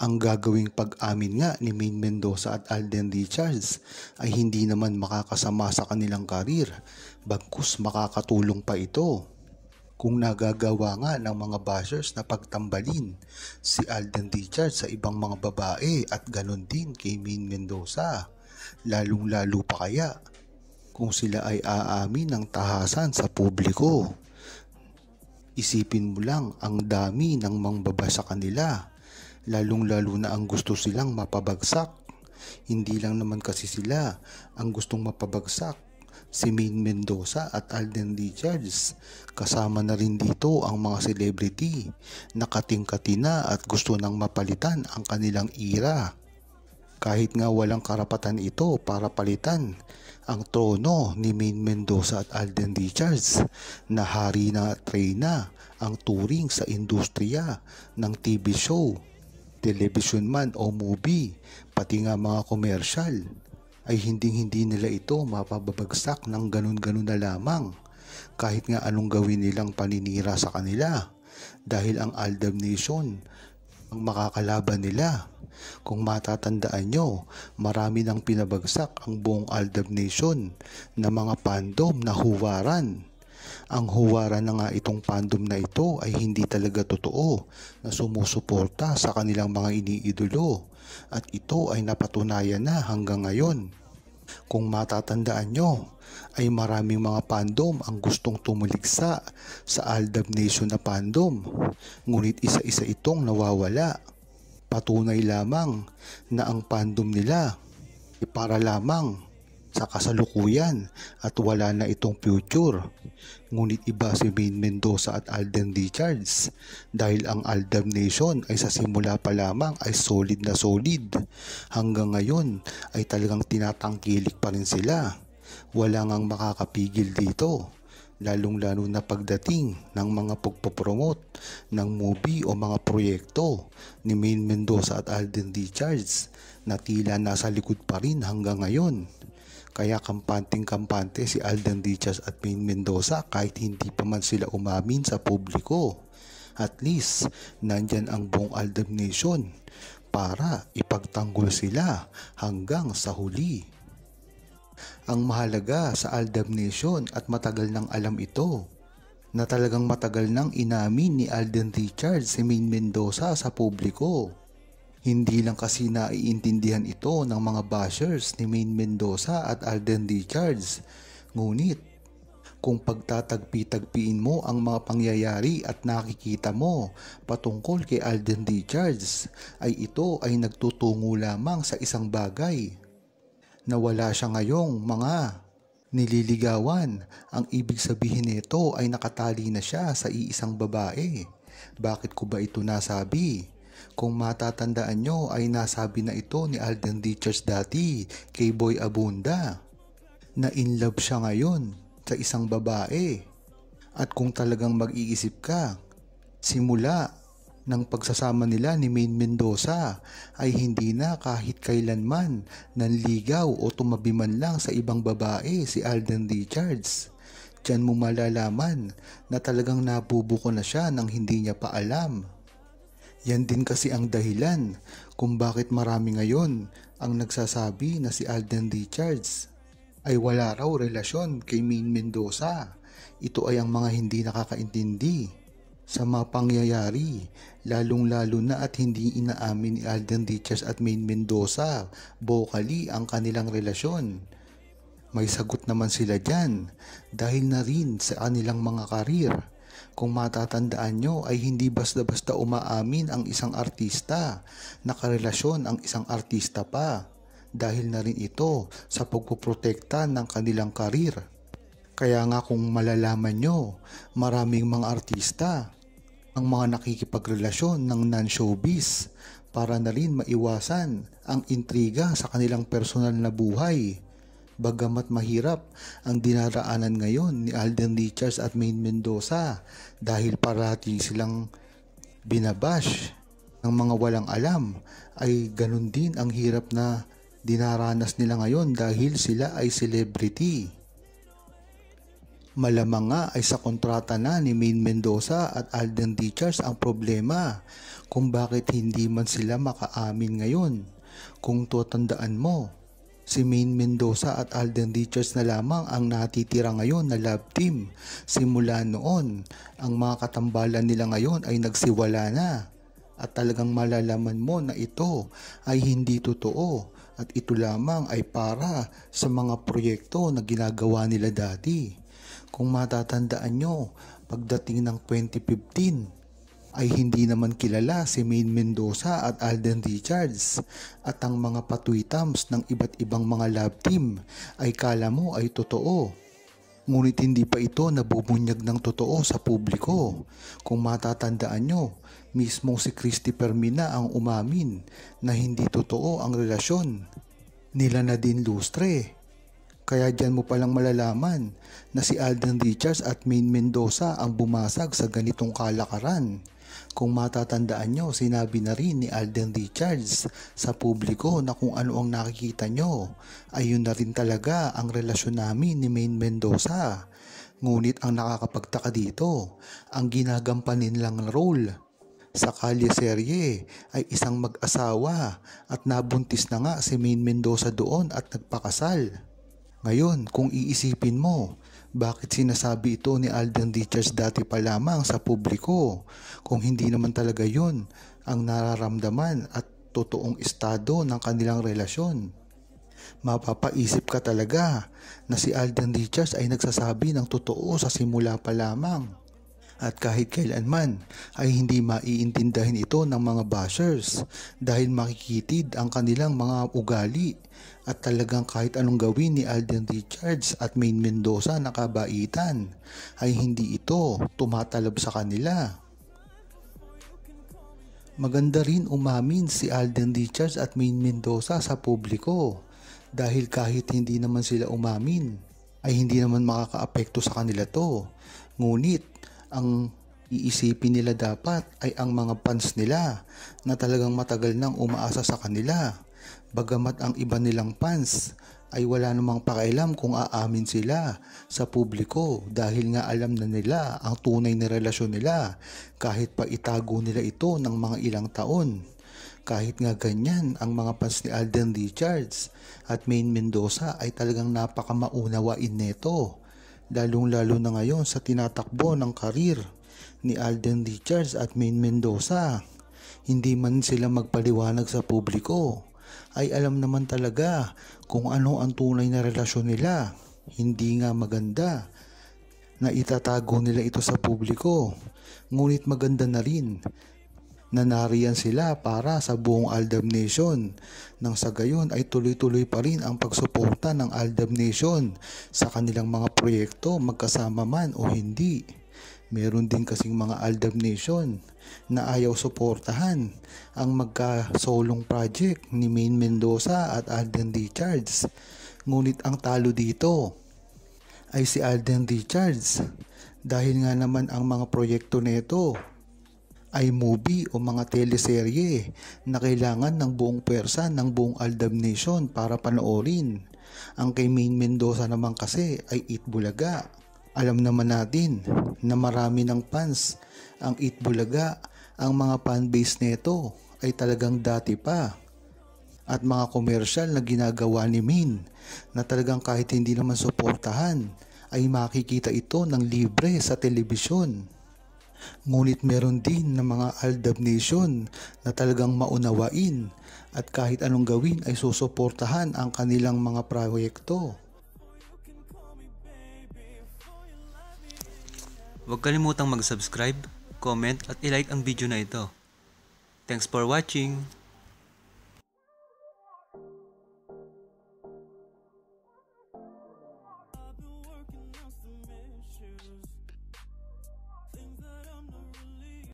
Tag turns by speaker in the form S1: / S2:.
S1: Ang gagawing pag-amin nga ni Maine Mendoza at Alden Richards ay hindi naman makakasama sa kanilang karir, bagkus makakatulong pa ito. Kung nagagawa nga ng mga bashers na pagtambalin si Alden Richards sa ibang mga babae at ganon din kay Maine Mendoza, lalong-lalo pa kaya kung sila ay aamin ng tahasan sa publiko. Isipin mo lang ang dami ng mangbaba sa kanila, lalong-lalo na ang gusto silang mapabagsak. Hindi lang naman kasi sila ang gustong mapabagsak, si Maine Mendoza at Alden Richards. Kasama na rin dito ang mga celebrity na kating-kati na at gusto nang mapalitan ang kanilang era. Kahit nga walang karapatan ito para palitan ang trono ni Maine Mendoza at Alden Richards, na hari na at reyna ang turing sa industriya ng TV show, television man o movie, pati nga mga komersyal, ay hindi nila ito mapababagsak ng ganun-ganun na lamang, kahit nga anong gawin nilang paninira sa kanila, dahil ang Aldab Nation ang makakalaban nila. Kung matatandaan nyo, marami nang pinabagsak ang buong Aldab Nation na mga fandom na huwaran. Ang huwaran na nga itong fandom na ito ay hindi talaga totoo na sumusuporta sa kanilang mga iniidolo, at ito ay napatunayan na hanggang ngayon. Kung matatandaan nyo, ay maraming mga fandom ang gustong tumuligsa sa Aldab Nation na fandom, ngunit isa-isa itong nawawala. Patunay lamang na ang fandom nila ay para lamang sa kasalukuyan at wala na itong future. Ngunit iba si Maine Mendoza at Alden Richards, dahil ang Aldab Nation ay sa simula pa lamang ay solid na solid. Hanggang ngayon ay talagang tinatangkilik pa rin sila. Wala ngang makakapigil dito, lalong-lalo na pagdating ng mga pagpopromote ng movie o mga proyekto ni Maine Mendoza at Alden Richards, na tila nasa likod pa rin hanggang ngayon. Kaya kampanteng-kampante si Alden Richards at Maine Mendoza kahit hindi pa man sila umamin sa publiko. At least, nandyan ang buong Aldab Nation para ipagtanggol sila hanggang sa huli. Ang mahalaga sa Aldab Nation, at matagal nang alam ito, na talagang matagal nang inamin ni Alden Richards si Maine Mendoza sa publiko. Hindi lang kasi naiintindihan ito ng mga bashers ni Maine Mendoza at Alden Richards. Ngunit, kung pagtatagpi-tagpiin mo ang mga pangyayari at nakikita mo patungkol kay Alden Richards, ay ito ay nagtutungo lamang sa isang bagay, na wala siya ngayong mga nililigawan. Ang ibig sabihin nito ay nakatali na siya sa iisang babae. Bakit ko ba ito nasabi? Kung matatandaan nyo ay nasabi na ito ni Alden Richards dati kay Boy Abunda, na in love siya ngayon sa isang babae. At kung talagang mag-iisip ka, simula ng pagsasama nila ni Maine Mendoza ay hindi na kahit kailanman nanligaw o tumabi man lang sa ibang babae si Alden Richards. Diyan mo malalaman na talagang nabubuko na siya nang hindi niya pa alam. Yan din kasi ang dahilan kung bakit marami ngayon ang nagsasabi na si Alden Richards ay wala raw relasyon kay Maine Mendoza. Ito ay ang mga hindi nakakaintindi sa mga pangyayari, lalong-lalo na at hindi inaamin ni Alden Richards at Maine Mendoza vocally ang kanilang relasyon. May sagot naman sila dyan dahil na rin sa kanilang mga karir. Kung matatandaan nyo ay hindi basta-basta umaamin ang isang artista na karelasyon ang isang artista pa, dahil na rin ito sa pagpoprotekta ng kanilang karir. Kaya nga kung malalaman nyo, maraming mga artista ang mga nakikipagrelasyon ng non-showbiz para na rin maiwasan ang intriga sa kanilang personal na buhay. Bagamat mahirap ang dinaraanan ngayon ni Alden Richards at Maine Mendoza dahil parati silang binabash ng mga walang alam, ay ganun din ang hirap na dinaranas nila ngayon dahil sila ay celebrity. Malamang nga ay sa kontrata na ni Maine Mendoza at Alden Richards ang problema kung bakit hindi man sila makaamin ngayon. Kung tutandaan mo, si Maine Mendoza at Alden Richards na lamang ang natitira ngayon na love team. Simula noon, ang mga katambalan nila ngayon ay nagsiwala na. At talagang malalaman mo na ito ay hindi totoo at ito lamang ay para sa mga proyekto na ginagawa nila dati. Kung matatandaan nyo, pagdating ng 2015 ay hindi naman kilala si Maine Mendoza at Alden Richards at ang mga patwitams ng iba't ibang mga love team ay kala mo ay totoo. Ngunit hindi pa ito nabubunyag ng totoo sa publiko. Kung matatandaan nyo, mismong si Christy Permina ang umamin na hindi totoo ang relasyon nila Nadine Lustre. Kaya dyan mo palang malalaman na si Alden Richards at Maine Mendoza ang bumasag sa ganitong kalakaran. Kung matatandaan nyo, sinabi na rin ni Alden Richards sa publiko na kung ano ang nakikita nyo, ayun na rin talaga ang relasyon namin ni Maine Mendoza. Ngunit ang nakakapagtaka dito, ang ginagampanin lang role sa kalye serye ay isang mag-asawa at nabuntis na nga si Maine Mendoza doon at nagpakasal. Ngayon, kung iisipin mo, bakit sinasabi ito ni Alden Richards dati pa lamang sa publiko kung hindi naman talaga yun ang nararamdaman at totoong estado ng kanilang relasyon? Mapapaisip ka talaga na si Alden Richards ay nagsasabi ng totoo sa simula pa lamang. At kahit kailanman ay hindi maiintindihan ito ng mga bashers dahil makikitid ang kanilang mga ugali at talagang kahit anong gawin ni Alden Richards at Maine Mendoza na kabaitan ay hindi ito tumatalab sa kanila. Maganda rin umamin si Alden Richards at Maine Mendoza sa publiko dahil kahit hindi naman sila umamin ay hindi naman makakaapekto sa kanila to. Ngunit ang iisipin nila dapat ay ang mga fans nila na talagang matagal nang umaasa sa kanila. Bagamat ang iba nilang fans ay wala namang pakialam kung aamin sila sa publiko dahil nga alam na nila ang tunay na relasyon nila kahit pa itago nila ito ng mga ilang taon. Kahit nga ganyan, ang mga fans ni Alden Richards at Maine Mendoza ay talagang napakamaunawain neto. Lalong-lalo na ngayon sa tinatakbo ng karir ni Alden Richards at Maine Mendoza. Hindi man sila magpaliwanag sa publiko, ay alam naman talaga kung ano ang tunay na relasyon nila. Hindi nga maganda na itatago nila ito sa publiko, ngunit maganda na rin na nariyan sila para sa buong Aldab Nation. Nang sa gayon ay tuloy-tuloy pa rin ang pagsuporta ng Aldab Nation sa kanilang mga proyekto magkasama man o hindi. Meron din kasing mga Aldab Nation na ayaw suportahan ang magkasolong project ni Maine Mendoza at Alden Richards. Ngunit ang talo dito ay si Alden Richards dahil nga naman ang mga proyekto nito ay movie o mga teleserye na kailangan ng buong pwersa ng buong Aldab Nation para panoorin. Ang kay Maine Mendoza naman kasi ay Itbulaga. Alam naman natin na marami ng fans ang Itbulaga. Ang mga fanbase nito ay talagang dati pa. At mga komersyal na ginagawa ni Maine na talagang kahit hindi naman suportahan ay makikita ito ng libre sa telebisyon. Ngunit meron din ng mga Aldab Nation na talagang maunawain at kahit anong gawin ay susuportahan ang kanilang mga proyekto.
S2: Huwag kalimutang mag-subscribe, comment at i-like ang video na ito. Thanks for watching!